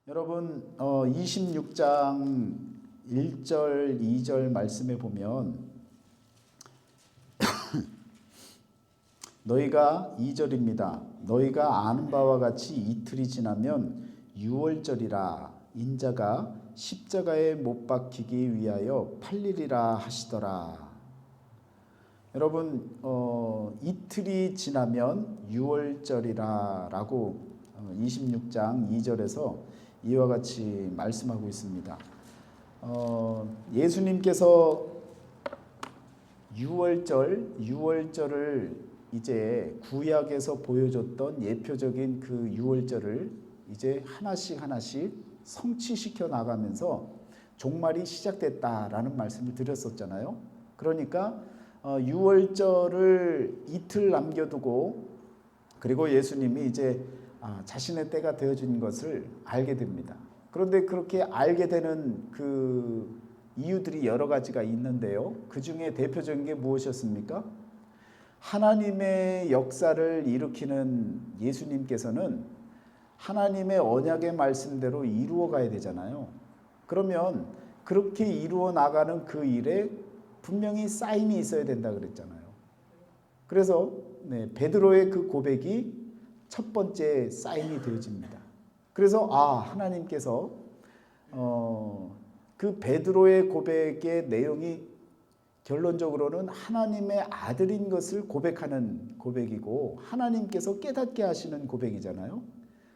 여러분 26장 1절 2절 말씀에 보면 너희가 2절입니다. 너희가 아는 바와 같이 이틀이 지나면 유월절이라 인자가 십자가에 못 박히기 위하여 팔리리라 하시더라. 여러분 이틀이 지나면 유월절이라 라고 26장 2절에서 이와 같이 말씀하고 있습니다. 예수님께서 유월절을 이제 구약에서 보여줬던 예표적인 그 유월절을 이제 하나씩 성취시켜 나가면서 종말이 시작됐다라는 말씀을 드렸었잖아요. 그러니까 유월절을 이틀 남겨두고 그리고 예수님이 이제 자신의 때가 되어진 것을 알게 됩니다. 그런데 그렇게 알게 되는 그 이유들이 여러 가지가 있는데요. 그 중에 대표적인 게 무엇이었습니까? 하나님의 역사를 일으키는 예수님께서는 하나님의 언약의 말씀대로 이루어 가야 되잖아요. 그러면 그렇게 이루어 나가는 그 일에 분명히 사인이 있어야 된다 그랬잖아요. 그래서 베드로의 그 고백이 첫 번째 사인이 되어집니다. 그래서 하나님께서 그 베드로의 고백의 내용이 결론적으로는 하나님의 아들인 것을 고백하는 고백이고 하나님께서 깨닫게 하시는 고백이잖아요.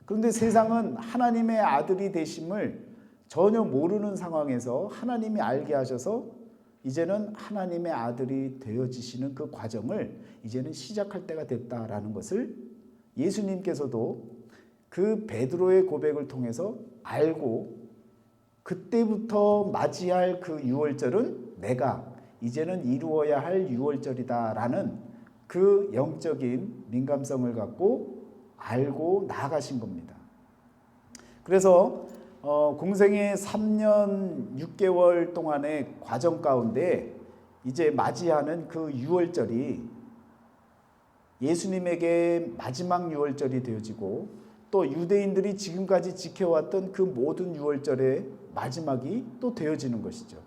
그런데 세상은 하나님의 아들이 되심을 전혀 모르는 상황에서 하나님이 알게 하셔서 이제는 하나님의 아들이 되어지시는 그 과정을 이제는 시작할 때가 됐다라는 것을 예수님께서도 그 베드로의 고백을 통해서 알고 그때부터 맞이할 그 유월절은 내가 이제는 이루어야 할 유월절이다라는 그 영적인 민감성을 갖고 알고 나아가신 겁니다. 그래서 공생의 3년 6개월 동안의 과정 가운데 이제 맞이하는 그 유월절이 예수님에게 마지막 유월절이 되어지고 또 유대인들이 지금까지 지켜왔던 그 모든 유월절의 마지막이 또 되어지는 것이죠.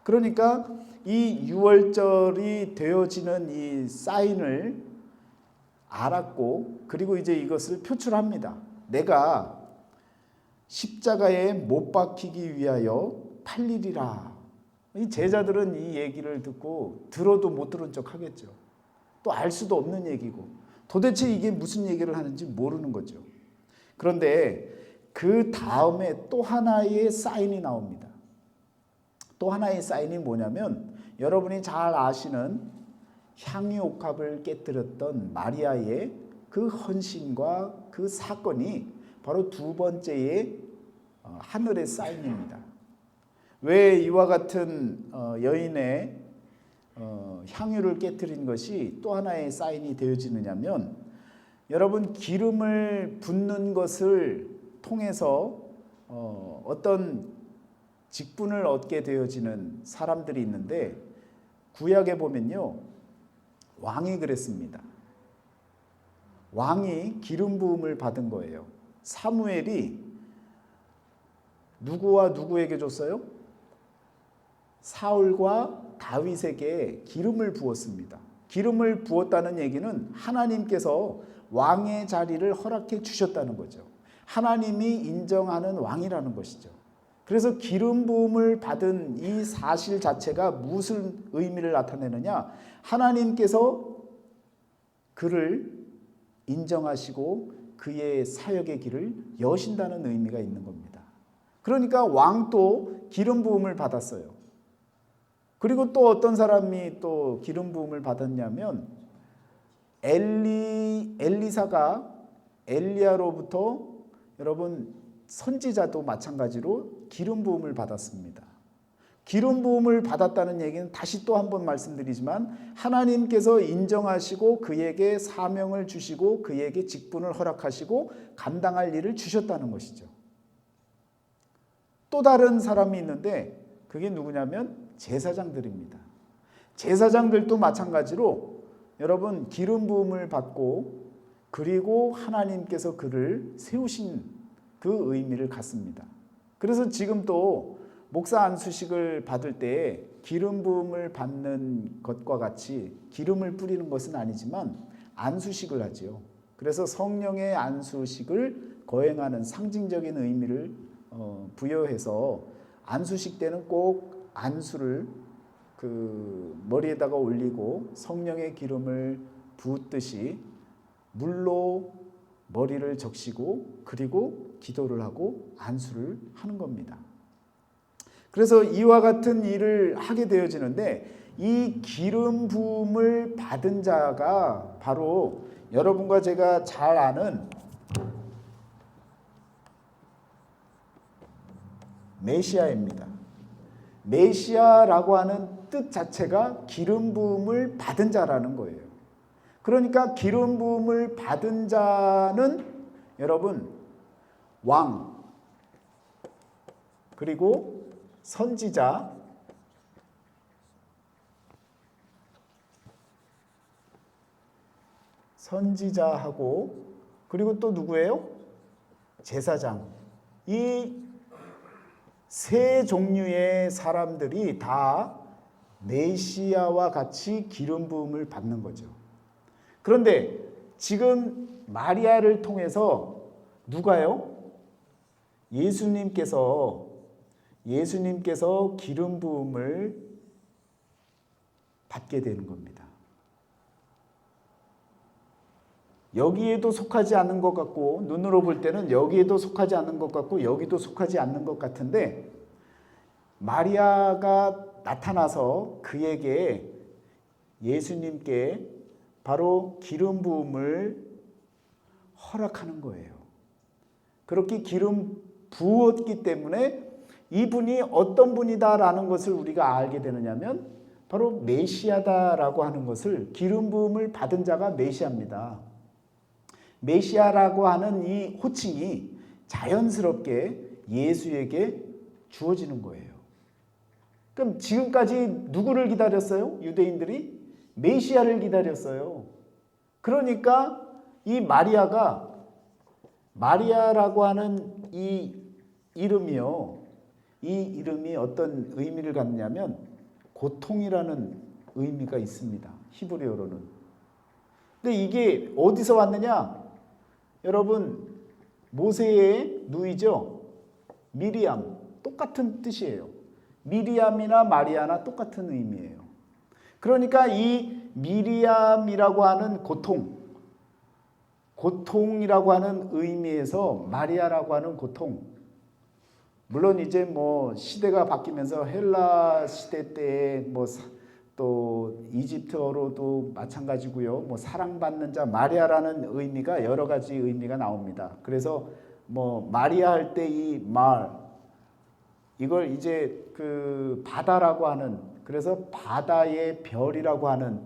그러니까 이 유월절이 되어지는 이 사인을 알았고 그리고 이제 이것을 표출합니다. 내가 십자가에 못 박히기 위하여 팔리리라. 이 제자들은 이 얘기를 듣고 들어도 못 들은 척 하겠죠. 또 알 수도 없는 얘기고 도대체 이게 무슨 얘기를 하는지 모르는 거죠. 그런데 그 다음에 또 하나의 사인이 나옵니다. 또 하나의 사인이 뭐냐면 여러분이 잘 아시는 향유옥합을 깨뜨렸던 마리아의 그 헌신과 그 사건이 바로 두 번째의 하늘의 사인입니다. 왜 이와 같은 여인의 향유를 깨뜨린 것이 또 하나의 사인이 되어지느냐면 여러분 기름을 붓는 것을 통해서 어떤 직분을 얻게 되어지는 사람들이 있는데 구약에 보면요 왕이 그랬습니다. 왕이 기름 부음을 받은 거예요. 사무엘이 누구와 누구에게 줬어요? 사울과 다윗에게 기름을 부었습니다. 기름을 부었다는 얘기는 하나님께서 왕의 자리를 허락해 주셨다는 거죠. 하나님이 인정하는 왕이라는 것이죠. 그래서 기름 부음을 받은 이 사실 자체가 무슨 의미를 나타내느냐? 하나님께서 그를 인정하시고 그의 사역의 길을 여신다는 의미가 있는 겁니다. 그러니까 왕도 기름 부음을 받았어요. 그리고 또 어떤 사람이 또 기름 부음을 받았냐면 엘리사가 엘리야로부터 여러분 선지자도 마찬가지로 기름 부음을 받았습니다. 기름 부음을 받았다는 얘기는 다시 또 한 번 말씀드리지만 하나님께서 인정하시고 그에게 사명을 주시고 그에게 직분을 허락하시고 감당할 일을 주셨다는 것이죠. 또 다른 사람이 있는데 그게 누구냐면 제사장들입니다. 제사장들도 마찬가지로 여러분 기름 부음을 받고 그리고 하나님께서 그를 세우신 그 의미를 갖습니다. 그래서 지금 또 목사 안수식을 받을 때 기름 부음을 받는 것과 같이 기름을 뿌리는 것은 아니지만 안수식을 하지요. 그래서 성령의 안수식을 거행하는 상징적인 의미를 부여해서 안수식 때는 꼭 안수를 그 머리에다가 올리고 성령의 기름을 붓듯이 물로 머리를 적시고 그리고 기도를 하고 안수를 하는 겁니다. 그래서 이와 같은 일을 하게 되어지는데 이 기름 부음을 받은 자가 바로 여러분과 제가 잘 아는 메시아입니다. 메시아라고 하는 뜻 자체가 기름 부음을 받은 자라는 거예요. 그러니까 기름 부음을 받은 자는 여러분 왕 그리고 선지자하고 그리고 또 누구예요? 제사장. 이 세 종류의 사람들이 다 메시아와 같이 기름 부음을 받는 거죠. 그런데 지금 마리아를 통해서 누가요? 예수님께서 기름 부음을 받게 되는 겁니다. 여기에도 속하지 않는 것 같고 눈으로 볼 때는 여기에도 속하지 않는 것 같고 여기도 속하지 않는 것 같은데 마리아가 나타나서 그에게 예수님께 바로 기름 부음을 허락하는 거예요. 그렇게 기름 부었기 때문에 이분이 어떤 분이다라는 것을 우리가 알게 되느냐면 바로 메시아다라고 하는 것을 기름 부음을 받은 자가 메시아입니다. 메시아라고 하는 이 호칭이 자연스럽게 예수에게 주어지는 거예요. 그럼 지금까지 누구를 기다렸어요? 유대인들이 메시아를 기다렸어요. 그러니까 이 마리아라고 하는 이 이름이요. 이 이름이 어떤 의미를 갖느냐면 고통이라는 의미가 있습니다. 히브리어로는. 근데 이게 어디서 왔느냐? 여러분 모세의 누이죠. 미리암 똑같은 뜻이에요. 미리암이나 마리아나 똑같은 의미예요. 그러니까 이 미리암이라고 하는 고통이라고 하는 의미에서 마리아라고 하는 고통. 물론 이제 뭐 시대가 바뀌면서 헬라 시대 때에 또 이집트어로도 마찬가지고요. 뭐 사랑받는 자 마리아라는 의미가 여러 가지 의미가 나옵니다. 그래서 뭐 마리아 할 때 이 이걸 이제 그 바다라고 하는 그래서 바다의 별이라고 하는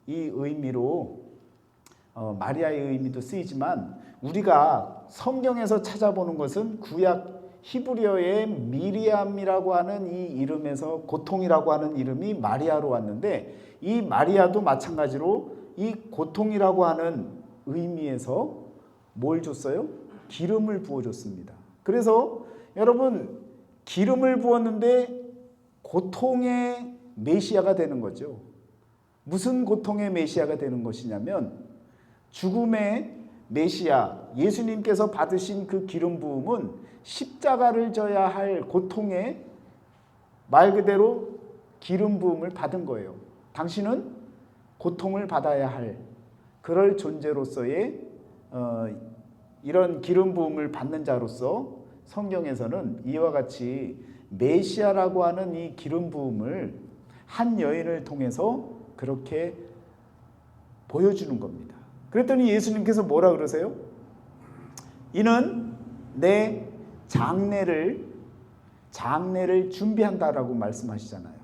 이 의미로 마리아의 의미도 쓰이지만 우리가 성경에서 찾아보는 것은 구약 히브리어의 미리암이라고 하는 이 이름에서 고통이라고 하는 이름이 마리아로 왔는데 이 마리아도 마찬가지로 이 고통이라고 하는 의미에서 뭘 줬어요? 기름을 부어줬습니다. 그래서 여러분 기름을 부었는데 고통의 메시아가 되는 거죠. 무슨 고통의 메시아가 되는 것이냐면 죽음의 메시아 예수님께서 받으신 그 기름 부음은 십자가를 져야 할 고통의 말 그대로 기름 부음을 받은 거예요. 당신은 고통을 받아야 할 그럴 존재로서의 이런 기름 부음을 받는 자로서 성경에서는 이와 같이 메시아라고 하는 이 기름 부음을 한 여인을 통해서 그렇게 보여주는 겁니다. 그랬더니 예수님께서 뭐라 그러세요? 이는 내 장례를 준비한다라고 말씀하시잖아요.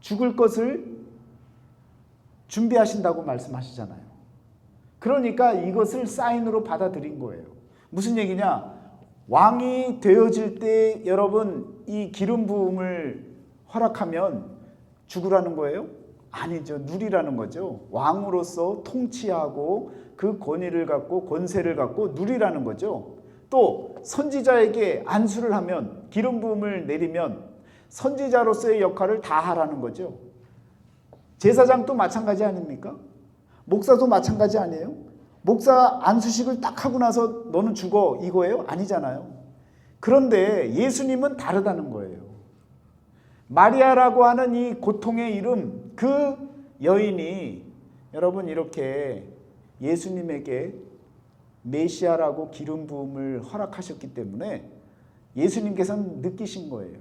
죽을 것을 준비하신다고 말씀하시잖아요. 그러니까 이것을 사인으로 받아들인 거예요. 무슨 얘기냐? 왕이 되어질 때 여러분 이 기름 부음을 허락하면 죽으라는 거예요? 아니죠. 누리라는 거죠. 왕으로서 통치하고 그 권위를 갖고 권세를 갖고 누리라는 거죠. 또 선지자에게 안수를 하면, 기름 부음을 내리면 선지자로서의 역할을 다 하라는 거죠. 제사장도 마찬가지 아닙니까? 목사도 마찬가지 아니에요? 목사 안수식을 딱 하고 나서 너는 죽어 이거예요? 아니잖아요. 그런데 예수님은 다르다는 거예요. 마리아라고 하는 이 고통의 이름, 그 여인이 여러분 이렇게 예수님에게 메시아라고 기름 부음을 허락하셨기 때문에 예수님께서는 느끼신 거예요.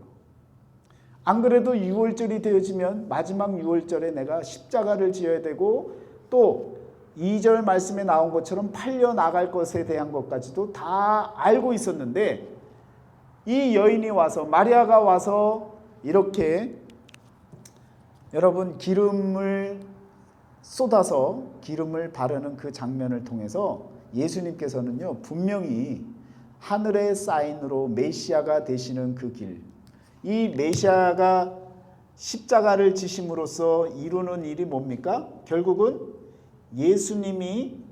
안 그래도 6월절이 되어지면 마지막 6월절에 내가 십자가를 지어야 되고 또 2절 말씀에 나온 것처럼 팔려 나갈 것에 대한 것까지도 다 알고 있었는데 이 여인이 와서, 마리아가 와서 이렇게 여러분 기름을 쏟아서 기름을 바르는 그 장면을 통해서 예수님께서는요 분명히 하늘의 사인으로 메시아가 되시는 그 길, 이 메시아가 십자가를 지심으로써 이루는 일이 뭡니까? 결국은 예수님이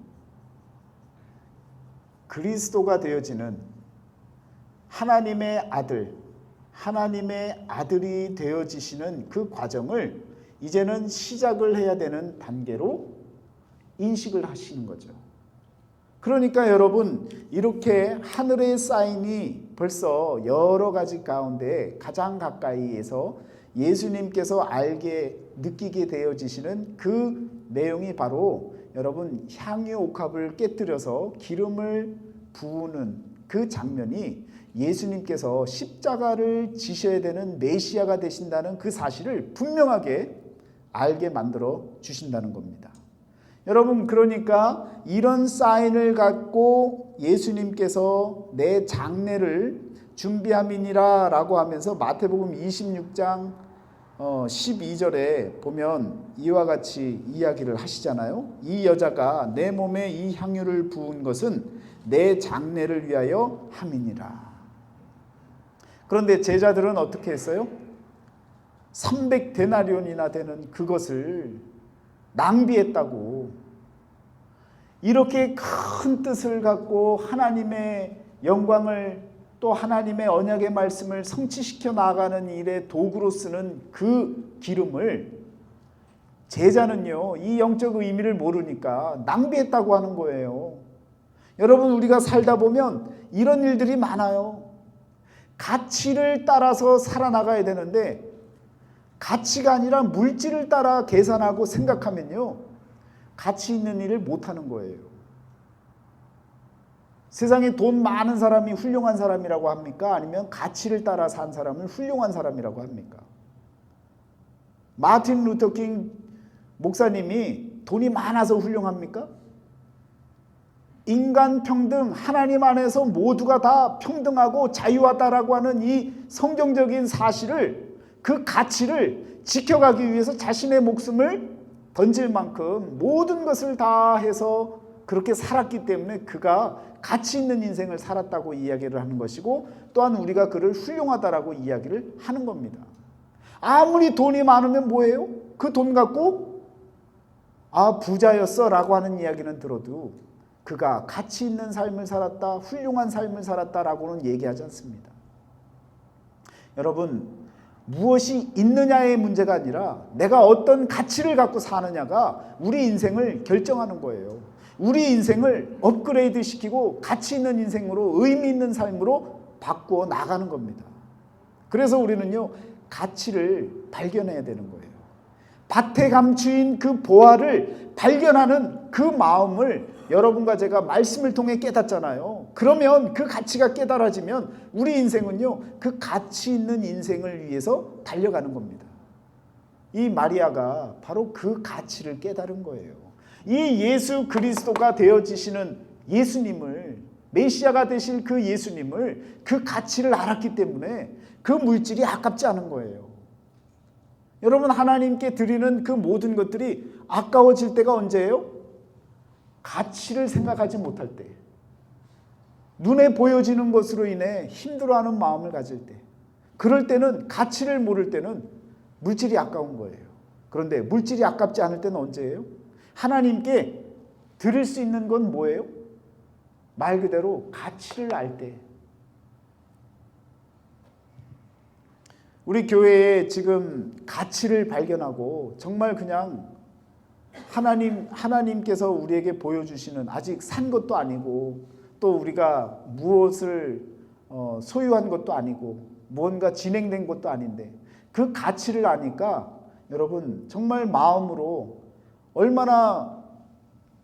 그리스도가 되어지는 하나님의 아들, 하나님의 아들이 되어지시는 그 과정을 이제는 시작을 해야 되는 단계로 인식을 하시는 거죠. 그러니까 여러분 이렇게 하늘의 사인이 벌써 여러 가지 가운데 가장 가까이에서 예수님께서 알게 느끼게 되어지시는 그 내용이 바로 여러분 향유 옥합을 깨뜨려서 기름을 부으는 그 장면이 예수님께서 십자가를 지셔야 되는 메시아가 되신다는 그 사실을 분명하게 알게 만들어 주신다는 겁니다. 여러분 그러니까 이런 사인을 갖고 예수님께서 내 장례를 준비함이니라 라고 하면서 마태복음 26장 12절에 보면 이와 같이 이야기를 하시잖아요. 이 여자가 내 몸에 이 향유를 부은 것은 내 장례를 위하여 함이니라. 그런데 제자들은 어떻게 했어요? 300데나리온이나 되는 그것을 낭비했다고. 이렇게 큰 뜻을 갖고 하나님의 영광을 또 하나님의 언약의 말씀을 성취시켜 나가는 일에 도구로 쓰는 그 기름을 제자는요 이 영적 의미를 모르니까 낭비했다고 하는 거예요. 여러분 우리가 살다 보면 이런 일들이 많아요. 가치를 따라서 살아나가야 되는데 가치가 아니라 물질을 따라 계산하고 생각하면요 가치 있는 일을 못하는 거예요. 세상에 돈 많은 사람이 훌륭한 사람이라고 합니까? 아니면 가치를 따라 산 사람을 훌륭한 사람이라고 합니까? 마틴 루터 킹 목사님이 돈이 많아서 훌륭합니까? 인간 평등, 하나님 안에서 모두가 다 평등하고 자유하다라고 하는 이 성경적인 사실을, 그 가치를 지켜가기 위해서 자신의 목숨을 던질 만큼 모든 것을 다 해서 그렇게 살았기 때문에 그가 가치 있는 인생을 살았다고 이야기를 하는 것이고, 또한 우리가 그를 훌륭하다라고 이야기를 하는 겁니다. 아무리 돈이 많으면 뭐예요? 그 돈 갖고 부자였어 라고 하는 이야기는 들어도 그가 가치 있는 삶을 살았다, 훌륭한 삶을 살았다라고는 얘기하지 않습니다. 여러분, 무엇이 있느냐의 문제가 아니라 내가 어떤 가치를 갖고 사느냐가 우리 인생을 결정하는 거예요. 우리 인생을 업그레이드 시키고 가치 있는 인생으로, 의미 있는 삶으로 바꾸어 나가는 겁니다. 그래서 우리는요 가치를 발견해야 되는 거예요. 밭에 감추인 그 보화를 발견하는 그 마음을 여러분과 제가 말씀을 통해 깨닫잖아요. 그러면 그 가치가 깨달아지면 우리 인생은요 그 가치 있는 인생을 위해서 달려가는 겁니다. 이 마리아가 바로 그 가치를 깨달은 거예요. 이 예수 그리스도가 되어지시는 예수님을, 메시아가 되실 그 예수님을, 그 가치를 알았기 때문에 그 물질이 아깝지 않은 거예요. 여러분, 하나님께 드리는 그 모든 것들이 아까워질 때가 언제예요? 가치를 생각하지 못할 때, 눈에 보여지는 것으로 인해 힘들어하는 마음을 가질 때, 그럴 때는, 가치를 모를 때는 물질이 아까운 거예요. 그런데 물질이 아깝지 않을 때는 언제예요? 하나님께 드릴 수 있는 건 뭐예요? 말 그대로 가치를 알 때, 우리 교회에 지금 가치를 발견하고 정말 그냥 하나님께서 우리에게 보여주시는, 아직 산 것도 아니고 또 우리가 무엇을 소유한 것도 아니고 무언가 진행된 것도 아닌데 그 가치를 아니까 여러분 정말 마음으로 얼마나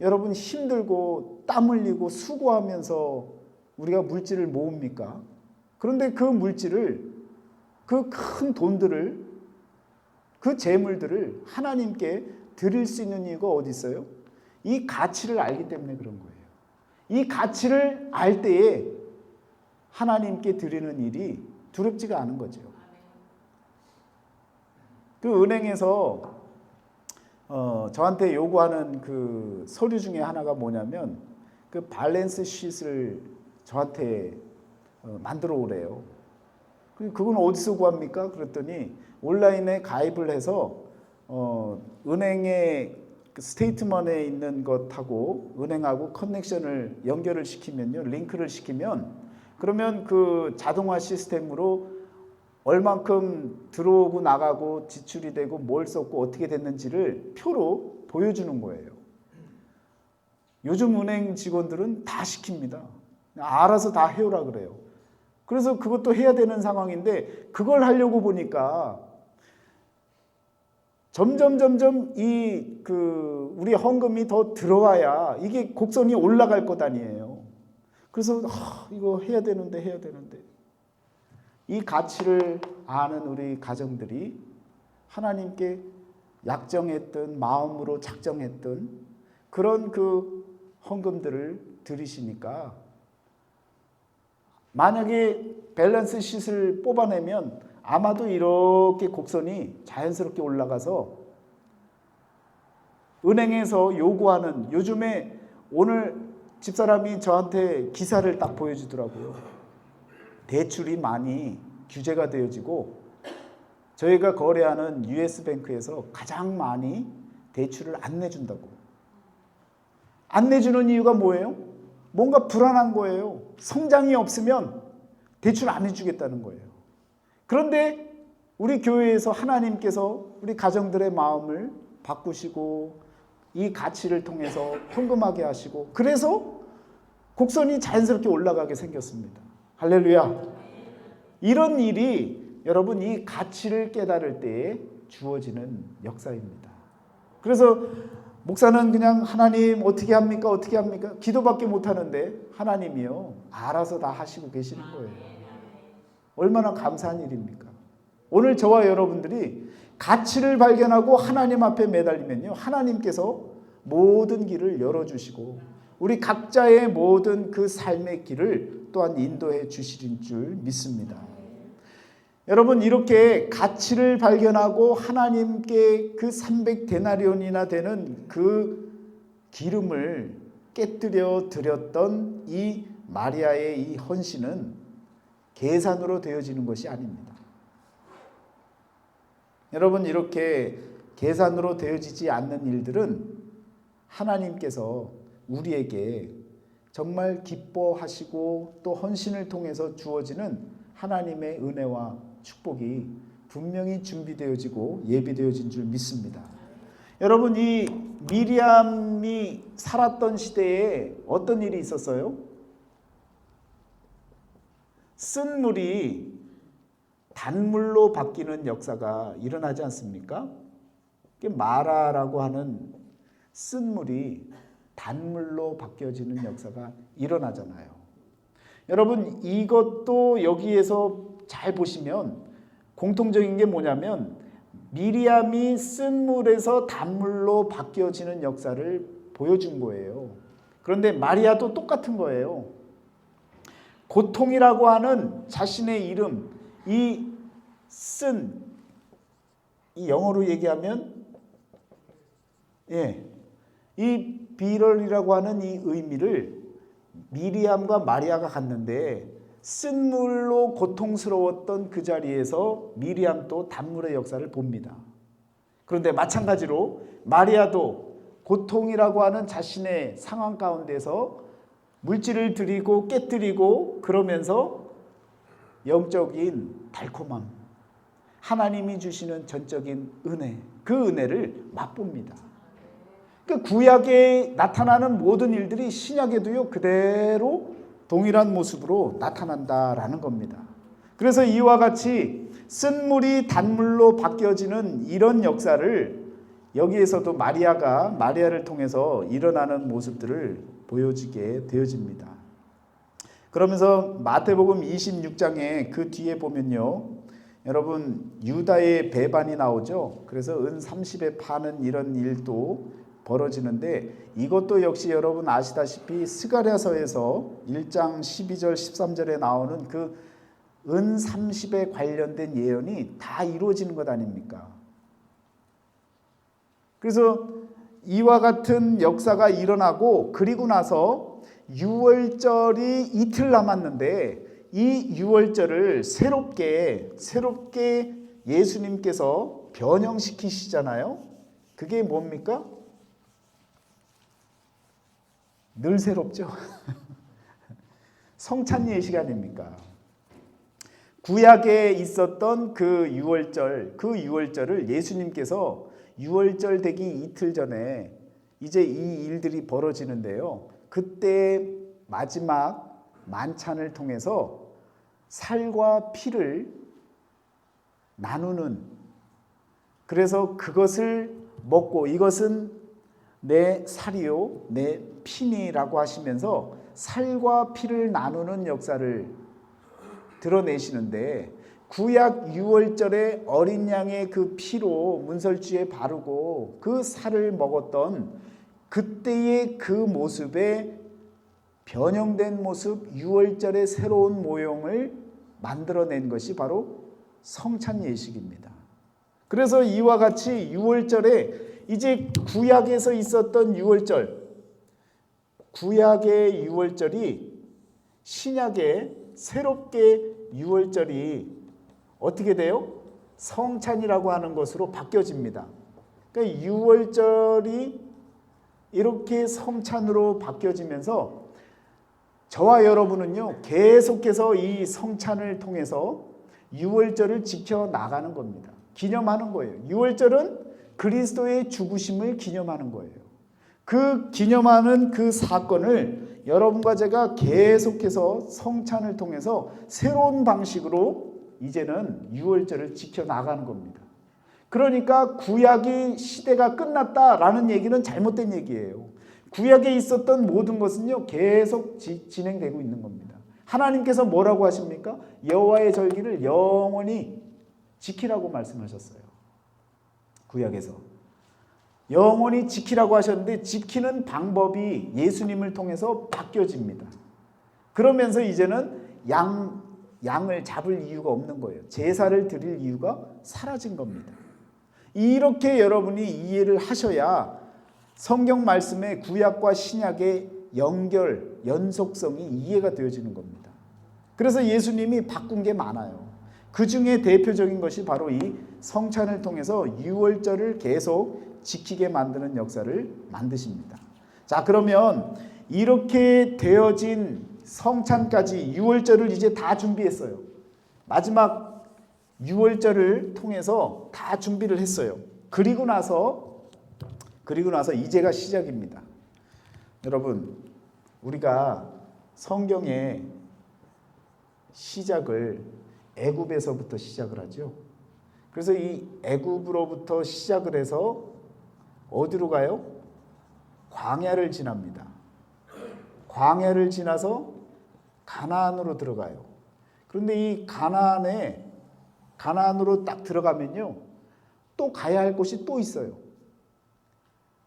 여러분 힘들고 땀 흘리고 수고하면서 우리가 물질을 모읍니까? 그런데 그 물질을, 그 큰 돈들을, 그 재물들을 하나님께 드릴 수 있는 이유가 어디 있어요? 이 가치를 알기 때문에 그런 거예요. 이 가치를 알 때에 하나님께 드리는 일이 두렵지가 않은 거죠. 그 은행에서 저한테 요구하는 그 서류 중에 하나가 뭐냐면 그 밸런스 쉿을 저한테 만들어 오래요. 그건 어디서 구합니까? 그랬더니 온라인에 가입을 해서 은행의 그 스테이트먼에 있는 것하고 은행하고 커넥션을 연결을 시키면요, 링크를 시키면, 그러면 그 자동화 시스템으로 얼만큼 들어오고 나가고 지출이 되고 뭘 썼고 어떻게 됐는지를 표로 보여주는 거예요. 요즘 은행 직원들은 다 시킵니다. 알아서 다 해오라 그래요. 그래서 그것도 해야 되는 상황인데 그걸 하려고 보니까 점점 우리 헌금이 더 들어와야 이게 곡선이 올라갈 것 아니에요. 그래서 이거 해야 되는데 이 가치를 아는 우리 가정들이 하나님께 약정했던, 마음으로 작정했던 그런 그 헌금들을 드리시니까, 만약에 밸런스 쉿을 뽑아내면 아마도 이렇게 곡선이 자연스럽게 올라가서 은행에서 요구하는, 요즘에 오늘 집사람이 저한테 기사를 딱 보여주더라고요. 대출이 많이 규제가 되어지고 저희가 거래하는 US뱅크에서 가장 많이 대출을 안 내준다고. 안 내주는 이유가 뭐예요? 뭔가 불안한 거예요. 성장이 없으면 대출 안 해주겠다는 거예요. 그런데 우리 교회에서 하나님께서 우리 가정들의 마음을 바꾸시고 이 가치를 통해서 헌금하게 하시고, 그래서 곡선이 자연스럽게 올라가게 생겼습니다. 할렐루야. 이런 일이 여러분 이 가치를 깨달을 때에 주어지는 역사입니다. 그래서 목사는 그냥 하나님 어떻게 합니까? 어떻게 합니까? 기도밖에 못하는데 하나님이요 알아서 다 하시고 계시는 거예요. 얼마나 감사한 일입니까? 오늘 저와 여러분들이 가치를 발견하고 하나님 앞에 매달리면요, 하나님께서 모든 길을 열어주시고 우리 각자의 모든 그 삶의 길을 또한 인도해 주시는 줄 믿습니다. 여러분, 이렇게 가치를 발견하고 하나님께 그 300데나리온이나 되는 그 기름을 깨뜨려 드렸던 이 마리아의 이 헌신은 계산으로 되어지는 것이 아닙니다. 여러분, 이렇게 계산으로 되어지지 않는 일들은 하나님께서 우리에게 정말 기뻐하시고 또 헌신을 통해서 주어지는 하나님의 은혜와 축복이 분명히 준비되어지고 예비되어진 줄 믿습니다. 여러분, 이 미리암이 살았던 시대에 어떤 일이 있었어요? 쓴 물이 단물로 바뀌는 역사가 일어나지 않습니까? 마라라고 하는 쓴 물이 단물로 바뀌어지는 역사가 일어나잖아요. 여러분, 이것도 여기에서 잘 보시면 공통적인 게 뭐냐면 미리암이 쓴 물에서 단물로 바뀌어지는 역사를 보여준 거예요. 그런데 마리아도 똑같은 거예요. 고통이라고 하는 자신의 이름, 이 영어로 얘기하면 이 비럴이라고 하는 이 의미를 미리암과 마리아가 갖는데, 쓴 물로 고통스러웠던 그 자리에서 미리암도 단물의 역사를 봅니다. 그런데 마찬가지로 마리아도 고통이라고 하는 자신의 상황 가운데서 물질을 드리고 깨뜨리고 그러면서 영적인 달콤함, 하나님이 주시는 전적인 은혜, 그 은혜를 맛봅니다. 그러니까 구약에 나타나는 모든 일들이 신약에도요 그대로 동일한 모습으로 나타난다라는 겁니다. 그래서 이와 같이 쓴물이 단물로 바뀌어지는 이런 역사를 여기에서도 마리아를 통해서 일어나는 모습들을 보여지게 되어집니다. 그러면서 마태복음 26장에 그 뒤에 보면요, 여러분 유다의 배반이 나오죠. 그래서 은 30에 파는 이런 일도 벌어지는데, 이것도 역시 여러분 아시다시피 스가랴서에서 1장 12절 13절에 나오는 그 은 30에 관련된 예언이 다 이루어지는 것 아닙니까? 그래서 이와 같은 역사가 일어나고, 그리고 나서 유월절이 이틀 남았는데 이 유월절을 새롭게 예수님께서 변형시키시잖아요. 그게 뭡니까? 늘 새롭죠. 성찬 예식 아닙니까? 구약에 있었던 그 유월절을 예수님께서 유월절 되기 이틀 전에 이제 이 일들이 벌어지는데요. 그때 마지막 만찬을 통해서 살과 피를 나누는, 그래서 그것을 먹고 이것은 내 살이요 내 피니라고 하시면서 살과 피를 나누는 역사를 드러내시는데, 구약 유월절에 어린 양의 그 피로 문설주에 바르고 그 살을 먹었던 그때의 그 모습에 변형된 모습, 유월절의 새로운 모형을 만들어낸 것이 바로 성찬 예식입니다. 그래서 이와 같이 유월절에 이제 구약에서 있었던 구약의 유월절이 신약에 새롭게 유월절이 어떻게 돼요? 성찬이라고 하는 것으로 바뀌어집니다. 그러니까 유월절이 이렇게 성찬으로 바뀌어지면서 저와 여러분은요 계속해서 이 성찬을 통해서 유월절을 지켜나가는 겁니다. 기념하는 거예요. 유월절은 그리스도의 죽으심을 기념하는 거예요. 그 기념하는 그 사건을 여러분과 제가 계속해서 성찬을 통해서 새로운 방식으로 이제는 유월절을 지켜나가는 겁니다. 그러니까 구약의 시대가 끝났다라는 얘기는 잘못된 얘기예요. 구약에 있었던 모든 것은요 계속 진행되고 있는 겁니다. 하나님께서 뭐라고 하십니까? 여호와의 절기를 영원히 지키라고 말씀하셨어요. 구약에서 영원히 지키라고 하셨는데, 지키는 방법이 예수님을 통해서 바뀌어집니다. 그러면서 이제는 양을 잡을 이유가 없는 거예요. 제사를 드릴 이유가 사라진 겁니다. 이렇게 여러분이 이해를 하셔야 성경 말씀의 구약과 신약의 연속성이 이해가 되어지는 겁니다. 그래서 예수님이 바꾼 게 많아요. 그 중에 대표적인 것이 바로 이 성찬을 통해서 유월절을 계속 지키게 만드는 역사를 만드십니다. 자, 그러면 이렇게 되어진 성찬까지 유월절을 이제 다 준비했어요. 마지막 유월절을 통해서 다 준비를 했어요. 그리고 나서 이제가 시작입니다. 여러분, 우리가 성경의 시작을 애굽에서부터 시작을 하죠. 그래서 이 애굽으로부터 시작을 해서 어디로 가요? 광야를 지납니다. 광야를 지나서 가나안으로 들어가요. 그런데 이 가나안으로 딱 들어가면요, 또 가야 할 곳이 또 있어요.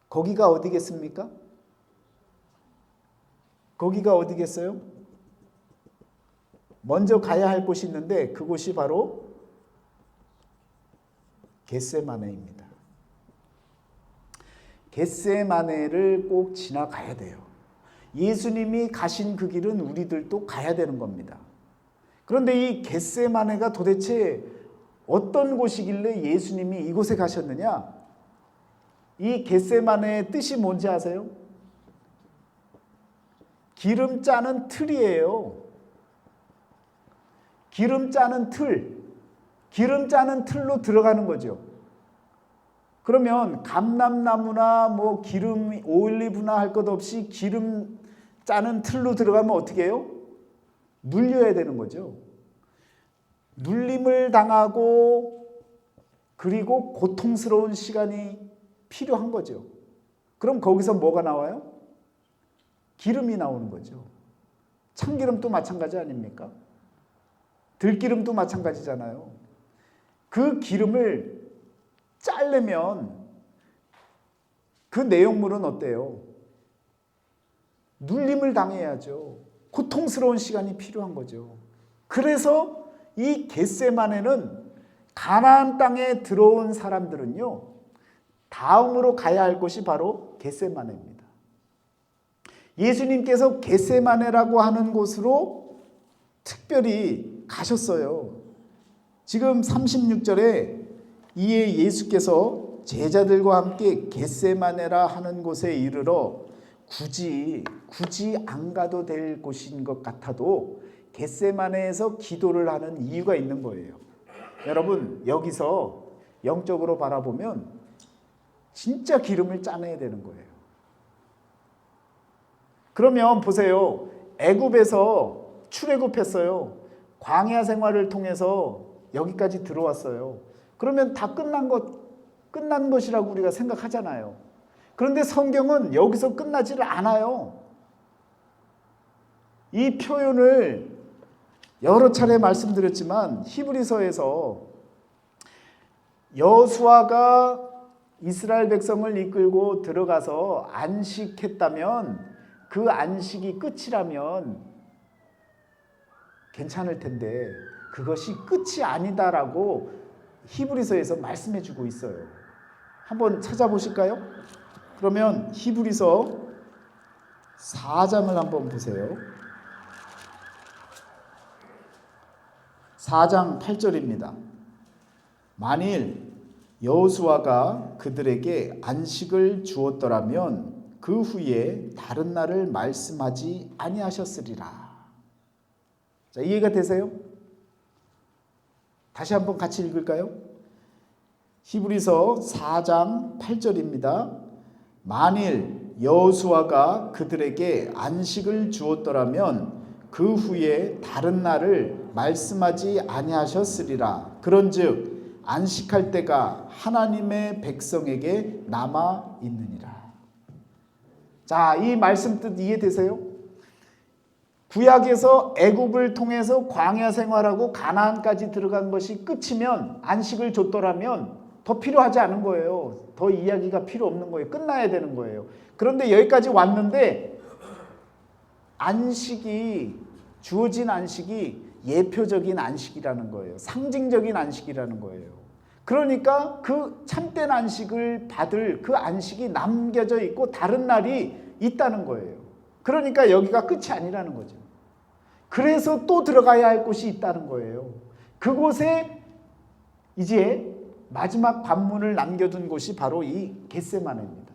거기가 어디겠습니까? 거기가 어디겠어요? 먼저 가야 할 곳이 있는데 그곳이 바로 겟세마네입니다. 겟세마네를 꼭 지나가야 돼요. 예수님이 가신 그 길은 우리들도 가야 되는 겁니다. 그런데 이 겟세마네가 도대체 어떤 곳이길래 예수님이 이곳에 가셨느냐? 이 겟세마네의 뜻이 뭔지 아세요? 기름 짜는 틀이에요. 기름 짜는 틀. 기름 짜는 틀로 들어가는 거죠. 그러면 감람나무나 뭐 기름, 올리브나 할 것 없이 기름 짜는 틀로 들어가면 어떻게 해요? 눌려야 되는 거죠. 눌림을 당하고 그리고 고통스러운 시간이 필요한 거죠. 그럼 거기서 뭐가 나와요? 기름이 나오는 거죠. 참기름도 마찬가지 아닙니까? 들기름도 마찬가지잖아요. 그 기름을 짜려면 그 내용물은 어때요? 눌림을 당해야죠. 고통스러운 시간이 필요한 거죠. 그래서 이 겟세마네는 가나안 땅에 들어온 사람들은요, 다음으로 가야 할 곳이 바로 겟세마네입니다. 예수님께서 겟세마네라고 하는 곳으로 특별히 가셨어요. 지금 36절에 이에 예수께서 제자들과 함께 겟세마네라 하는 곳에 이르러 굳이 안 가도 될 곳인 것 같아도 겟세마네에서 기도를 하는 이유가 있는 거예요. 여러분, 여기서 영적으로 바라보면 진짜 기름을 짜내야 되는 거예요. 그러면 보세요. 애굽에서 출애굽했어요. 광야 생활을 통해서 여기까지 들어왔어요. 그러면 다 끝난 것이라고 우리가 생각하잖아요. 그런데 성경은 여기서 끝나지를 않아요. 이 표현을 여러 차례 말씀드렸지만 히브리서에서 여호수아가 이스라엘 백성을 이끌고 들어가서 안식했다면 그 안식이 끝이라면 괜찮을 텐데 그것이 끝이 아니다라고 히브리서에서 말씀해 주고 있어요. 한번 찾아보실까요? 그러면 히브리서 4장을 한번 보세요. 4장 8절입니다. 만일 여호수아가 그들에게 안식을 주었더라면 그 후에 다른 날을 말씀하지 아니하셨으리라. 자, 이해가 되세요? 다시 한번 같이 읽을까요? 히브리서 4장 8절입니다. 만일 여호수아가 그들에게 안식을 주었더라면 그 후에 다른 날을 말씀하지 아니하셨으리라. 그런즉 안식할 때가 하나님의 백성에게 남아 있느니라. 자, 이 말씀 뜻 이해되세요? 구약에서 애굽을 통해서 광야 생활하고 가나안까지 들어간 것이 끝이면 안식을 줬더라면 더 필요하지 않은 거예요. 더 이야기가 필요 없는 거예요. 끝나야 되는 거예요. 그런데 여기까지 왔는데 안식이 주어진 안식이 예표적인 안식이라는 거예요. 상징적인 안식이라는 거예요. 그러니까 그 참된 안식을 받을 그 안식이 남겨져 있고 다른 날이 있다는 거예요. 그러니까 여기가 끝이 아니라는 거죠. 그래서 또 들어가야 할 곳이 있다는 거예요. 그곳에 이제 마지막 관문을 남겨둔 곳이 바로 이 겟세마네입니다.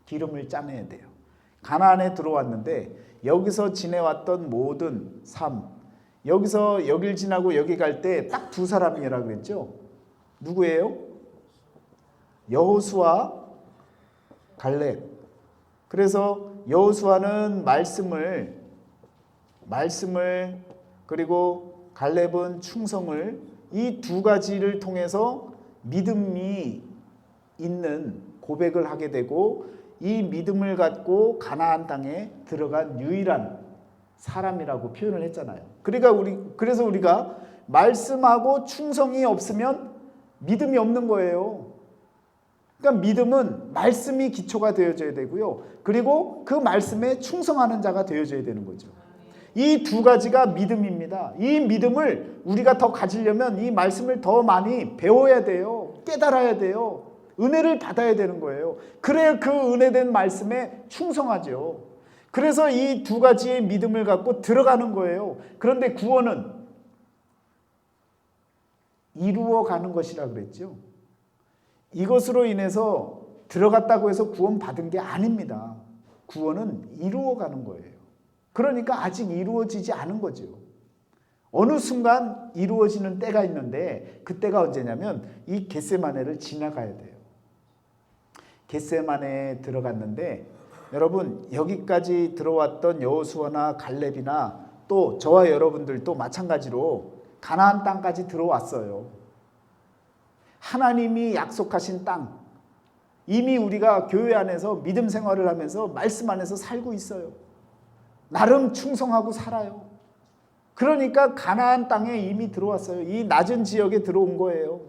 기름을 짜내야 돼요. 가나안에 들어왔는데 여기서 지내왔던 모든 삶, 여기서 여길 지나고 여기 갈 때 딱 두 사람이라 그랬죠. 누구예요? 여호수아, 갈렙. 그래서 여호수아는 말씀을 그리고 갈렙은 충성을 이 두 가지를 통해서 믿음이 있는 고백을 하게 되고 이 믿음을 갖고 가나안 땅에 들어간 유일한 사람이라고 표현을 했잖아요. 그래서 우리가 말씀하고 충성이 없으면 믿음이 없는 거예요. 그러니까 믿음은 말씀이 기초가 되어져야 되고요. 그리고 그 말씀에 충성하는 자가 되어져야 되는 거죠. 이 두 가지가 믿음입니다. 이 믿음을 우리가 더 가지려면 이 말씀을 더 많이 배워야 돼요. 깨달아야 돼요. 은혜를 받아야 되는 거예요. 그래야 그 은혜된 말씀에 충성하죠. 그래서 이 두 가지의 믿음을 갖고 들어가는 거예요. 그런데 구원은 이루어가는 것이라 그랬죠. 이것으로 인해서 들어갔다고 해서 구원 받은 게 아닙니다. 구원은 이루어가는 거예요. 그러니까 아직 이루어지지 않은 거죠. 어느 순간 이루어지는 때가 있는데 그 때가 언제냐면 이 겟세마네를 지나가야 돼요. 겟세마네에 들어갔는데 여러분 여기까지 들어왔던 여호수아나 갈렙이나 또 저와 여러분들도 마찬가지로 가나안 땅까지 들어왔어요. 하나님이 약속하신 땅, 이미 우리가 교회 안에서 믿음 생활을 하면서 말씀 안에서 살고 있어요. 나름 충성하고 살아요. 그러니까 가나안 땅에 이미 들어왔어요. 이 낮은 지역에 들어온 거예요.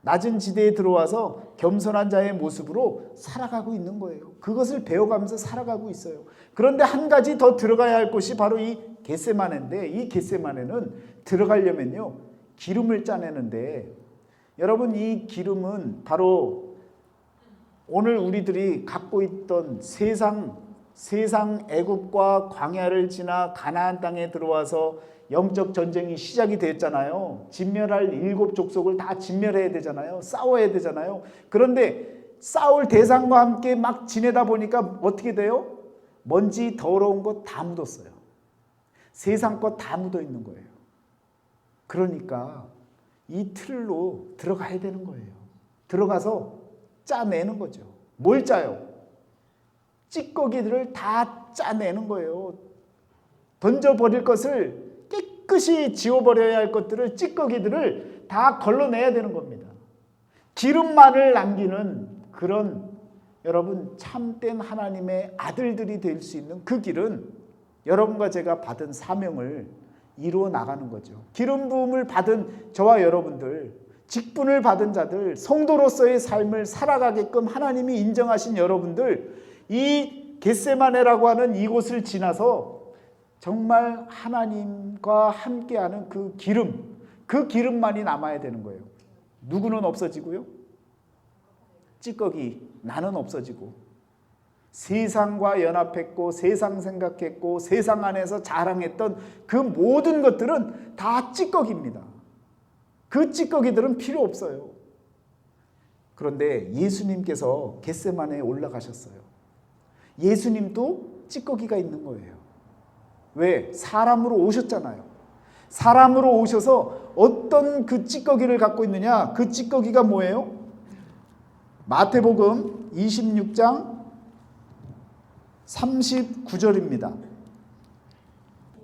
낮은 지대에 들어와서 겸손한 자의 모습으로 살아가고 있는 거예요. 그것을 배워가면서 살아가고 있어요. 그런데 한 가지 더 들어가야 할 곳이 바로 이 겟세마네인데, 이 겟세마네는 들어가려면요 기름을 짜내는데, 여러분 이 기름은 바로 오늘 우리들이 갖고 있던 세상 애굽과 광야를 지나 가나안 땅에 들어와서 영적 전쟁이 시작이 됐잖아요. 진멸할 7 족속을 다 진멸해야 되잖아요. 싸워야 되잖아요. 그런데 싸울 대상과 함께 막 지내다 보니까 어떻게 돼요? 먼지 더러운 것 다 묻었어요. 세상 것 다 묻어 있는 거예요. 그러니까 이 틀로 들어가야 되는 거예요. 들어가서 짜내는 거죠. 뭘 짜요? 찌꺼기들을 다 짜내는 거예요. 던져버릴 것을 깨끗이 지워버려야 할 것들을, 찌꺼기들을 다 걸러내야 되는 겁니다. 기름만을 남기는 그런 여러분 참된 하나님의 아들들이 될 수 있는 그 길은 여러분과 제가 받은 사명을 이루어 나가는 거죠. 기름 부음을 받은 저와 여러분들, 직분을 받은 자들, 성도로서의 삶을 살아가게끔 하나님이 인정하신 여러분들, 이 겟세마네라고 하는 이곳을 지나서 정말 하나님과 함께하는 그 기름, 그 기름만이 남아야 되는 거예요. 누구는 없어지고요, 찌꺼기 나는 없어지고, 세상과 연합했고 세상 생각했고 세상 안에서 자랑했던 그 모든 것들은 다 찌꺼기입니다. 그 찌꺼기들은 필요 없어요. 그런데 예수님께서 겟세마네에 올라가셨어요. 예수님도 찌꺼기가 있는 거예요. 왜? 사람으로 오셨잖아요. 사람으로 오셔서 어떤 그 찌꺼기를 갖고 있느냐? 그 찌꺼기가 뭐예요? 마태복음 26장 39절입니다.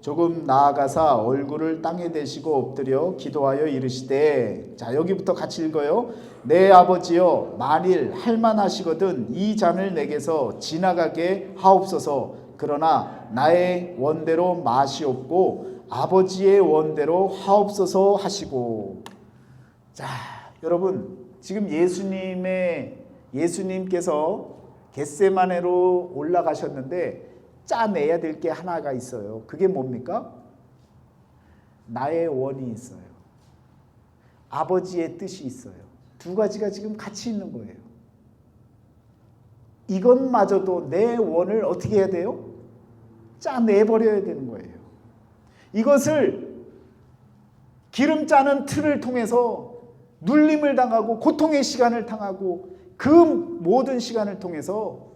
조금 나아가사 얼굴을 땅에 대시고 엎드려 기도하여 이르시되, 자 여기부터 같이 읽어요. 내 아버지여, 만일 할만하시거든 이 잔을 내게서 지나가게 하옵소서. 그러나 나의 원대로 마시옵고 아버지의 원대로 하옵소서 하시고. 자 여러분, 지금 예수님께서 겟세마네로 올라가셨는데 짜내야 될 게 하나가 있어요. 그게 뭡니까? 나의 원이 있어요. 아버지의 뜻이 있어요. 두 가지가 지금 같이 있는 거예요. 이것마저도 내 원을 어떻게 해야 돼요? 짜내버려야 되는 거예요. 이것을 기름 짜는 틀을 통해서 눌림을 당하고 고통의 시간을 당하고 그 모든 시간을 통해서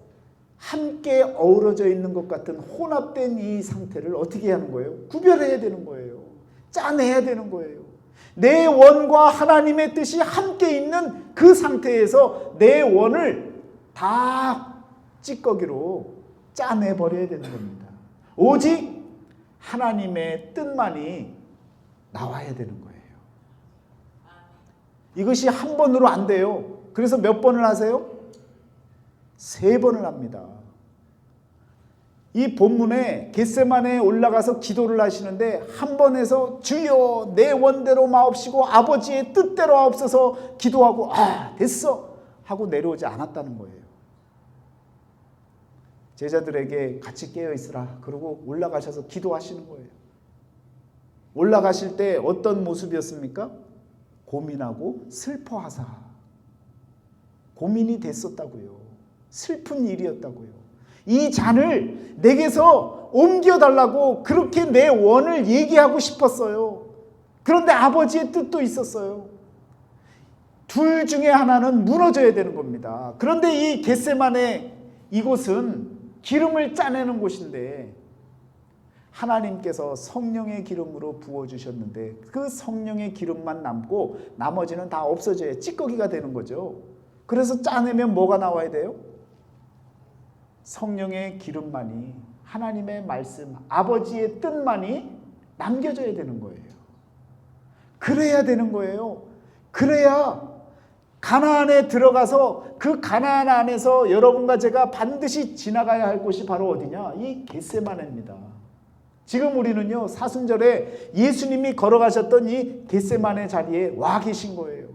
함께 어우러져 있는 것 같은 혼합된 이 상태를 어떻게 하는 거예요? 구별해야 되는 거예요. 짜내야 되는 거예요. 내 원과 하나님의 뜻이 함께 있는 그 상태에서 내 원을 다 찌꺼기로 짜내버려야 되는 겁니다. 오직 하나님의 뜻만이 나와야 되는 거예요. 이것이 한 번으로 안 돼요. 그래서 몇 번을 하세요? 3번을 합니다. 이 본문에 겟세마네에 올라가서 기도를 하시는데 한 번에서 주여 내 원대로 마옵시고 아버지의 뜻대로 하옵소서 기도하고 됐어 하고 내려오지 않았다는 거예요. 제자들에게 같이 깨어있으라 그러고 올라가셔서 기도하시는 거예요. 올라가실 때 어떤 모습이었습니까? 고민하고 슬퍼하사. 고민이 됐었다고요. 슬픈 일이었다고요. 이 잔을 내게서 옮겨달라고 그렇게 내 원을 얘기하고 싶었어요. 그런데 아버지의 뜻도 있었어요. 둘 중에 하나는 무너져야 되는 겁니다. 그런데 이 겟세마네 이곳은 기름을 짜내는 곳인데 하나님께서 성령의 기름으로 부어주셨는데 그 성령의 기름만 남고 나머지는 다 없어져야 찌꺼기가 되는 거죠. 그래서 짜내면 뭐가 나와야 돼요? 성령의 기름만이, 하나님의 말씀, 아버지의 뜻만이 남겨져야 되는 거예요. 그래야 되는 거예요. 그래야 가나안에 들어가서 그 가나안 안에서 여러분과 제가 반드시 지나가야 할 곳이 바로 어디냐? 이 겟세마네입니다. 지금 우리는요, 사순절에 예수님이 걸어가셨던 이 겟세마네 자리에 와 계신 거예요.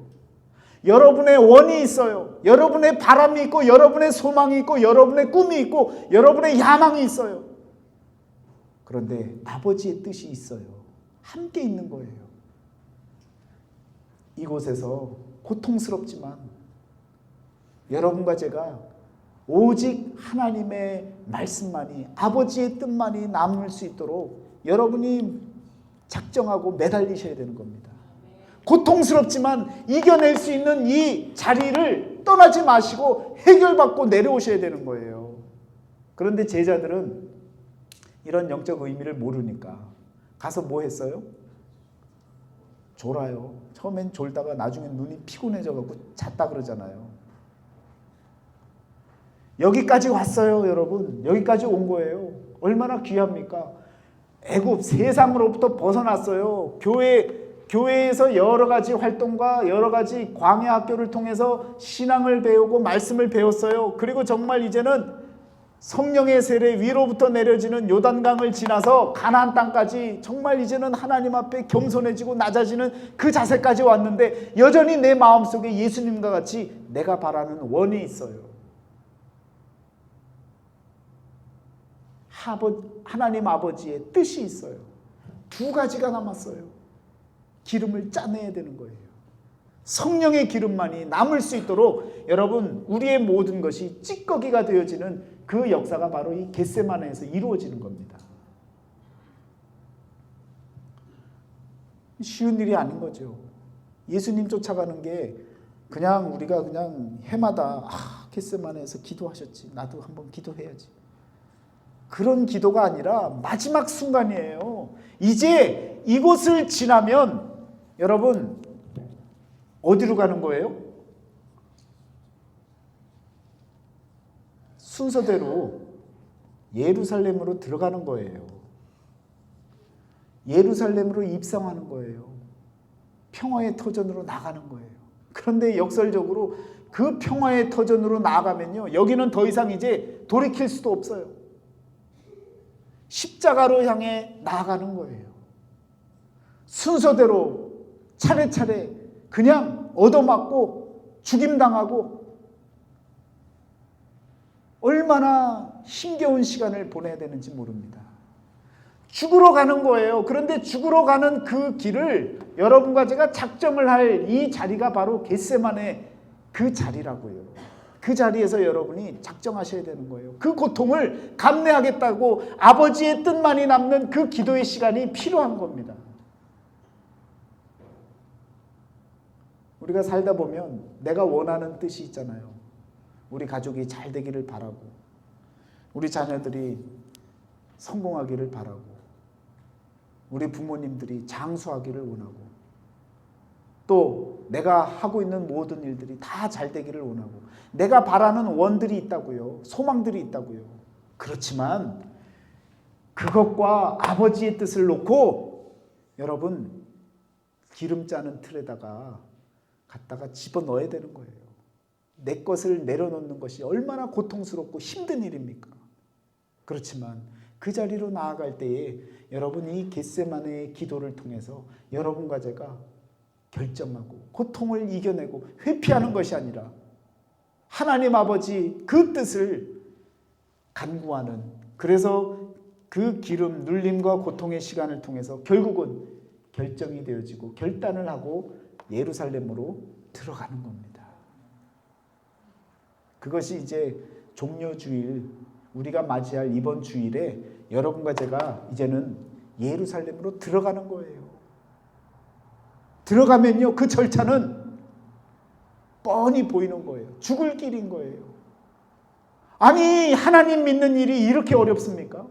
여러분의 원이 있어요. 여러분의 바람이 있고, 여러분의 소망이 있고, 여러분의 꿈이 있고, 여러분의 야망이 있어요. 그런데 아버지의 뜻이 있어요. 함께 있는 거예요. 이곳에서 고통스럽지만 여러분과 제가 오직 하나님의 말씀만이, 아버지의 뜻만이 남을 수 있도록 여러분이 작정하고 매달리셔야 되는 겁니다. 고통스럽지만 이겨낼 수 있는 이 자리를 떠나지 마시고 해결받고 내려오셔야 되는 거예요. 그런데 제자들은 이런 영적 의미를 모르니까 가서 뭐 했어요? 졸아요. 처음엔 졸다가 나중에 눈이 피곤해져갖고 잤다 그러잖아요. 여기까지 왔어요, 여러분. 여기까지 온 거예요. 얼마나 귀합니까? 애굽 세상으로부터 벗어났어요. 교회에서 여러 가지 활동과 여러 가지 광야 학교를 통해서 신앙을 배우고 말씀을 배웠어요. 그리고 정말 이제는 성령의 세례 위로부터 내려지는 요단강을 지나서 가나안 땅까지 정말 이제는 하나님 앞에 겸손해지고 낮아지는 그 자세까지 왔는데 여전히 내 마음속에 예수님과 같이 내가 바라는 원이 있어요. 하나님 아버지의 뜻이 있어요. 두 가지가 남았어요. 기름을 짜내야 되는 거예요. 성령의 기름만이 남을 수 있도록 여러분, 우리의 모든 것이 찌꺼기가 되어지는 그 역사가 바로 이 겟세마네에서 이루어지는 겁니다. 쉬운 일이 아닌 거죠. 예수님 쫓아가는 게 그냥 우리가 그냥 해마다 겟세마네에서 기도하셨지, 나도 한번 기도해야지, 그런 기도가 아니라 마지막 순간이에요. 이제 이곳을 지나면 여러분 어디로 가는 거예요? 순서대로 예루살렘으로 들어가는 거예요. 예루살렘으로 입성하는 거예요. 평화의 터전으로 나가는 거예요. 그런데 역설적으로 그 평화의 터전으로 나아가면요, 여기는 더 이상 이제 돌이킬 수도 없어요. 십자가로 향해 나아가는 거예요. 순서대로 차례차례 그냥 얻어맞고 죽임당하고 얼마나 힘겨운 시간을 보내야 되는지 모릅니다. 죽으러 가는 거예요. 그런데 죽으러 가는 그 길을 여러분과 제가 작정을 할 이 자리가 바로 겟세마네 그 자리라고요. 그 자리에서 여러분이 작정하셔야 되는 거예요. 그 고통을 감내하겠다고 아버지의 뜻만이 남는 그 기도의 시간이 필요한 겁니다. 우리가 살다 보면 내가 원하는 뜻이 있잖아요. 우리 가족이 잘 되기를 바라고, 우리 자녀들이 성공하기를 바라고, 우리 부모님들이 장수하기를 원하고, 또 내가 하고 있는 모든 일들이 다 잘 되기를 원하고, 내가 바라는 원들이 있다고요. 소망들이 있다고요. 그렇지만 그것과 아버지의 뜻을 놓고 여러분 기름 짜는 틀에다가 갖다가 집어넣어야 되는 거예요. 내 것을 내려놓는 것이 얼마나 고통스럽고 힘든 일입니까? 그렇지만 그 자리로 나아갈 때에 여러분이 겟세마네의 기도를 통해서 여러분과 제가 결정하고 고통을 이겨내고 회피하는 것이 아니라 하나님 아버지 그 뜻을 간구하는, 그래서 그 기름 눌림과 고통의 시간을 통해서 결국은 결정이 되어지고 결단을 하고 예루살렘으로 들어가는 겁니다. 그것이 이제 종려주일, 우리가 맞이할 이번 주일에 여러분과 제가 이제는 예루살렘으로 들어가는 거예요. 들어가면요, 그 절차는 뻔히 보이는 거예요. 죽을 길인 거예요. 아니, 하나님 믿는 일이 이렇게 어렵습니까?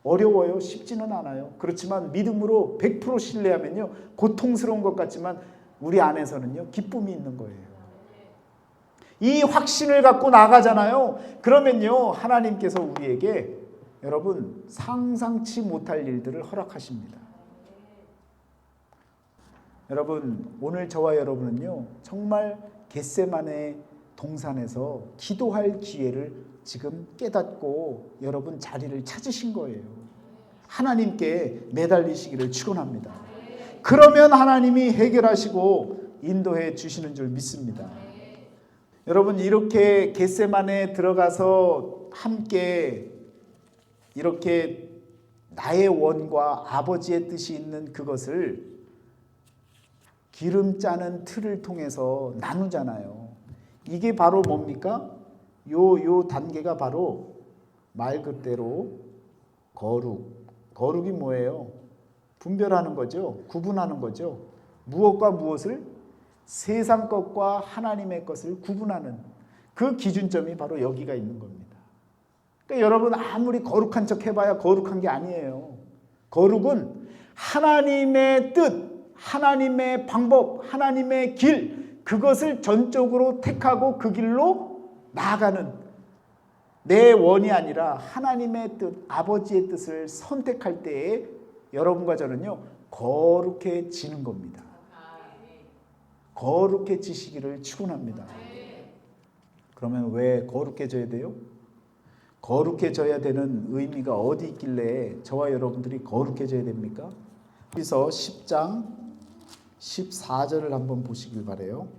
어려워요. 쉽지는 않아요. 그렇지만 믿음으로 100% 신뢰하면요, 고통스러운 것 같지만 우리 안에서는요, 기쁨이 있는 거예요. 이 확신을 갖고 나가잖아요. 그러면요, 하나님께서 우리에게 여러분 상상치 못할 일들을 허락하십니다. 여러분, 오늘 저와 여러분은요, 정말 겟세마네 동산에서 기도할 기회를 지금 깨닫고 여러분 자리를 찾으신 거예요. 하나님께 매달리시기를 축원합니다. 그러면 하나님이 해결하시고 인도해 주시는 줄 믿습니다. 여러분, 이렇게 겟세마네에 들어가서 함께 이렇게 나의 원과 아버지의 뜻이 있는 그것을 기름 짜는 틀을 통해서 나누잖아요. 이게 바로 뭡니까? 요 단계가 바로 말 그대로 거룩. 거룩이 뭐예요? 분별하는 거죠. 구분하는 거죠. 무엇과 무엇을? 세상 것과 하나님의 것을 구분하는 그 기준점이 바로 여기가 있는 겁니다. 그러니까 여러분, 아무리 거룩한 척 해봐야 거룩한 게 아니에요. 거룩은 하나님의 뜻, 하나님의 방법, 하나님의 길, 그것을 전적으로 택하고 그 길로 나아가는, 내 원이 아니라 하나님의 뜻, 아버지의 뜻을 선택할 때에 여러분과 저는요, 거룩해지는 겁니다. 거룩해지시기를 축원합니다. 그러면 왜 거룩해져야 돼요? 거룩해져야 되는 의미가 어디 있길래 저와 여러분들이 거룩해져야 됩니까? 그래서 10장 14절을 한번 보시길 바라요.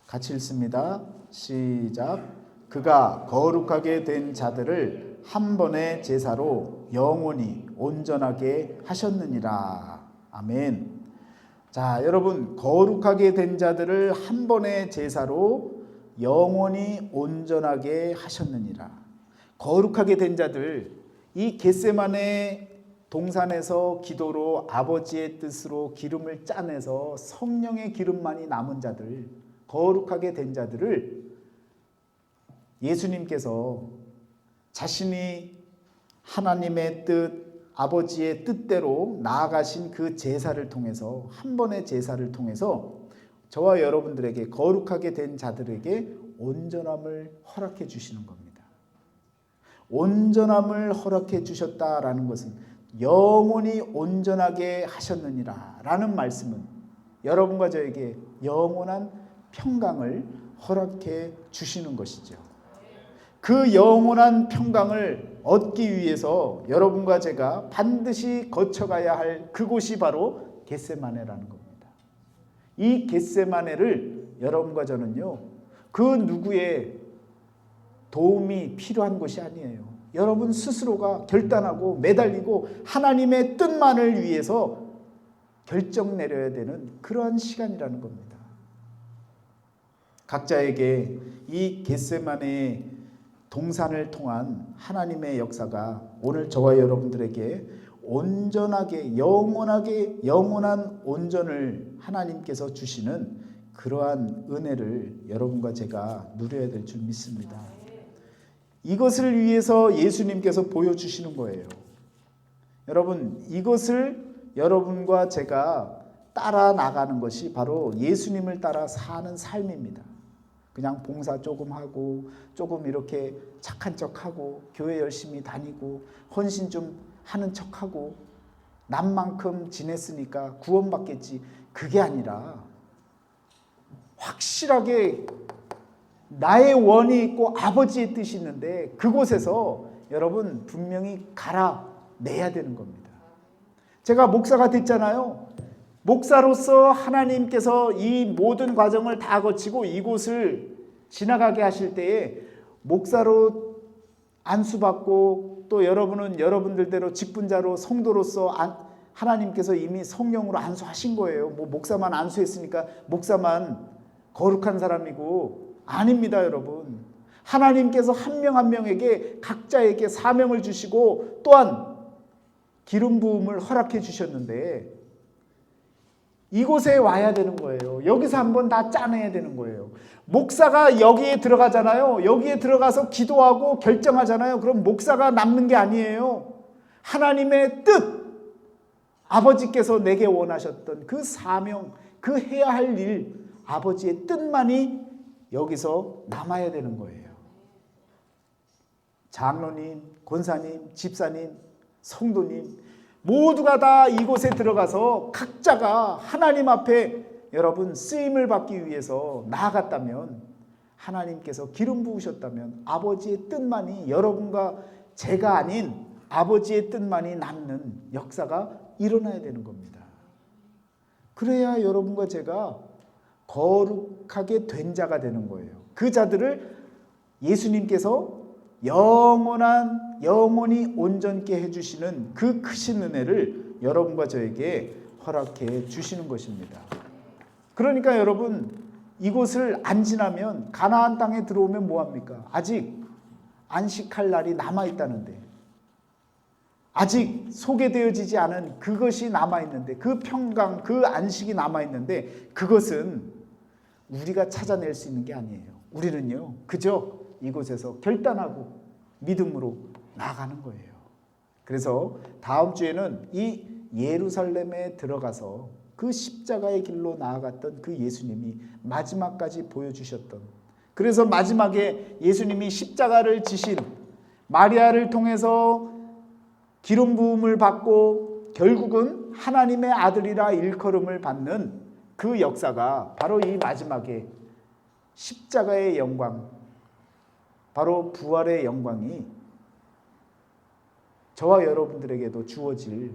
같이 읽습니다. 시작. 그가 거룩하게 된 자들을 한 번의 제사로 영원히 온전하게 하셨느니라. 아멘. 자, 여러분, 거룩하게 된 자들을 한 번의 제사로 영원히 온전하게 하셨느니라. 거룩하게 된 자들, 이 겟세마네 동산에서 기도로 아버지의 뜻으로 기름을 짜내서 성령의 기름만이 남은 자들, 거룩하게 된 자들을 예수님께서 자신이 하나님의 뜻, 아버지의 뜻대로 나아가신 그 제사를 통해서, 한 번의 제사를 통해서 저와 여러분들에게, 거룩하게 된 자들에게 온전함을 허락해 주시는 겁니다. 온전함을 허락해 주셨다라는 것은 영원히 온전하게 하셨느니라 라는 말씀은 여러분과 저에게 영원한 평강을 허락해 주시는 것이죠. 그 영원한 평강을 얻기 위해서 여러분과 제가 반드시 거쳐가야 할 그곳이 바로 겟세마네라는 겁니다. 이 겟세마네를 여러분과 저는요, 그 누구의 도움이 필요한 것이 아니에요. 여러분 스스로가 결단하고 매달리고 하나님의 뜻만을 위해서 결정 내려야 되는 그러한 시간이라는 겁니다. 각자에게 이 겟세마네 동산을 통한 하나님의 역사가 오늘 저와 여러분들에게 온전하게, 영원한 온전을 하나님께서 주시는 그러한 은혜를 여러분과 제가 누려야 될 줄 믿습니다. 이것을 위해서 예수님께서 보여주시는 거예요. 여러분, 이것을 여러분과 제가 따라 나가는 것이 바로 예수님을 따라 사는 삶입니다. 그냥 봉사 조금 하고, 조금 이렇게 착한 척하고, 교회 열심히 다니고, 헌신 좀 하는 척하고, 남만큼 지냈으니까 구원받겠지, 그게 아니라 확실하게 나의 원이 있고 아버지의 뜻이 있는데 그곳에서 여러분 분명히 갈아내야 되는 겁니다. 제가 목사가 됐잖아요. 목사로서 하나님께서 이 모든 과정을 다 거치고 이곳을 지나가게 하실 때에 목사로 안수받고, 또 여러분은 여러분들대로 직분자로 성도로서 하나님께서 이미 성령으로 안수하신 거예요. 뭐 목사만 안수했으니까 목사만 거룩한 사람이고, 아닙니다, 여러분. 하나님께서 한 명 한 명에게 각자에게 사명을 주시고 또한 기름 부음을 허락해 주셨는데, 이곳에 와야 되는 거예요. 여기서 한번 다 짜내야 되는 거예요. 목사가 여기에 들어가잖아요. 여기에 들어가서 기도하고 결정하잖아요. 그럼 목사가 남는 게 아니에요. 하나님의 뜻, 아버지께서 내게 원하셨던 그 사명, 그 해야 할 일, 아버지의 뜻만이 여기서 남아야 되는 거예요. 장로님, 권사님, 집사님, 성도님 모두가 다 이곳에 들어가서 각자가 하나님 앞에 여러분 쓰임을 받기 위해서 나아갔다면, 하나님께서 기름 부으셨다면 아버지의 뜻만이, 여러분과 제가 아닌 아버지의 뜻만이 남는 역사가 일어나야 되는 겁니다. 그래야 여러분과 제가 거룩하게 된 자가 되는 거예요. 그 자들을 예수님께서 영원히 온전케 해주시는 그 크신 은혜를 여러분과 저에게 허락해 주시는 것입니다. 그러니까 여러분, 이곳을 안 지나면, 가나안 땅에 들어오면 뭐합니까? 아직 안식할 날이 남아있다는데, 아직 소개되어지지 않은 그것이 남아있는데, 그 평강, 그 안식이 남아있는데, 그것은 우리가 찾아낼 수 있는 게 아니에요. 우리는요, 그저 이곳에서 결단하고 믿음으로 나아가는 거예요. 그래서 다음 주에는 이 예루살렘에 들어가서 그 십자가의 길로 나아갔던 그 예수님이 마지막까지 보여주셨던, 그래서 마지막에 예수님이 십자가를 지신, 마리아를 통해서 기름 부음을 받고 결국은 하나님의 아들이라 일컬음을 받는 그 역사가 바로 이 마지막에 십자가의 영광, 바로 부활의 영광이 저와 여러분들에게도 주어질,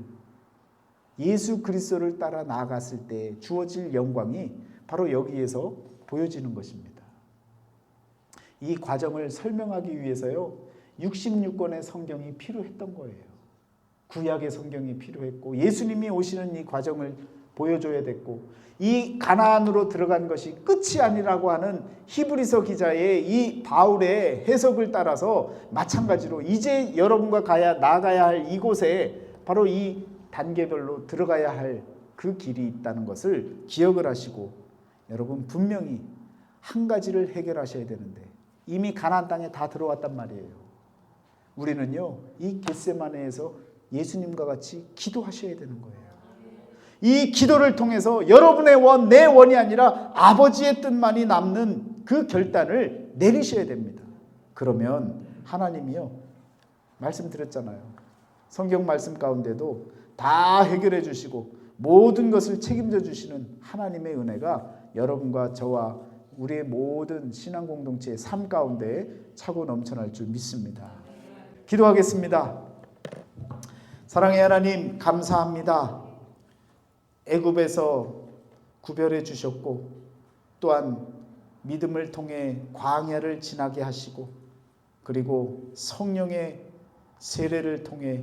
예수 그리스도를 따라 나아갔을 때 주어질 영광이 바로 여기에서 보여지는 것입니다. 이 과정을 설명하기 위해서요, 66권의 성경이 필요했던 거예요. 구약의 성경이 필요했고, 예수님이 오시는 이 과정을 보여줘야 됐고, 이 가나안으로 들어간 것이 끝이 아니라고 하는 히브리서 기자의 이 바울의 해석을 따라서 마찬가지로 이제 여러분과 나아가야 할 이곳에 바로 이 단계별로 들어가야 할 그 길이 있다는 것을 기억을 하시고, 여러분 분명히 한 가지를 해결하셔야 되는데, 이미 가나안 땅에 다 들어왔단 말이에요. 우리는요, 이 겟세마네에서 예수님과 같이 기도하셔야 되는 거예요. 이 기도를 통해서 여러분의 원, 내 원이 아니라 아버지의 뜻만이 남는 그 결단을 내리셔야 됩니다. 그러면 하나님이요, 말씀드렸잖아요. 성경 말씀 가운데도 다 해결해 주시고 모든 것을 책임져 주시는 하나님의 은혜가 여러분과 저와 우리의 모든 신앙 공동체의 삶 가운데 차고 넘쳐날 줄 믿습니다. 기도하겠습니다. 사랑의 하나님, 감사합니다. 애굽에서 구별해 주셨고, 또한 믿음을 통해 광야를 지나게 하시고, 그리고 성령의 세례를 통해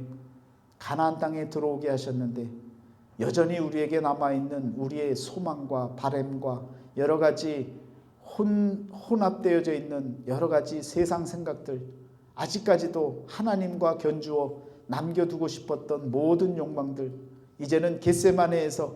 가나안 땅에 들어오게 하셨는데, 여전히 우리에게 남아있는 우리의 소망과 바램과 여러 가지 혼합되어져 있는 여러 가지 세상 생각들, 아직까지도 하나님과 견주어 남겨두고 싶었던 모든 욕망들, 이제는 겟세마네에서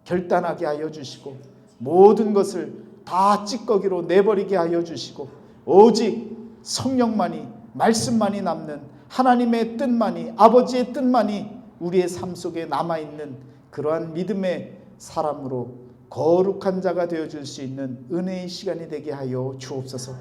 결단하게 하여 주시고, 모든 것을 다 찌꺼기로 내버리게 하여 주시고, 오직 성령만이, 말씀만이 남는 하나님의 뜻만이, 아버지의 뜻만이 우리의 삶 속에 남아있는 그러한 믿음의 사람으로 거룩한 자가 되어줄 수 있는 은혜의 시간이 되게 하여 주옵소서.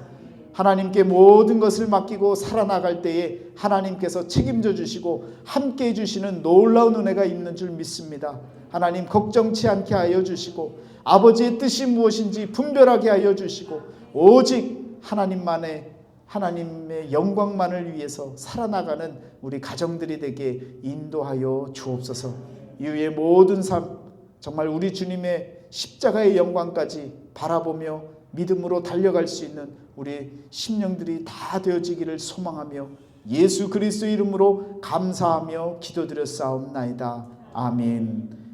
하나님께 모든 것을 맡기고 살아나갈 때에 하나님께서 책임져 주시고 함께 해주시는 놀라운 은혜가 있는 줄 믿습니다. 하나님, 걱정치 않게 하여 주시고 아버지의 뜻이 무엇인지 분별하게 하여 주시고, 오직 하나님의 영광만을 위해서 살아나가는 우리 가정들이 되게 인도하여 주옵소서. 이후의 모든 삶, 정말 우리 주님의 십자가의 영광까지 바라보며 믿음으로 달려갈 수 있는 우리 심령들이 다 되어지기를 소망하며 예수 그리스도 이름으로 감사하며 기도드렸사옵나이다. 아멘.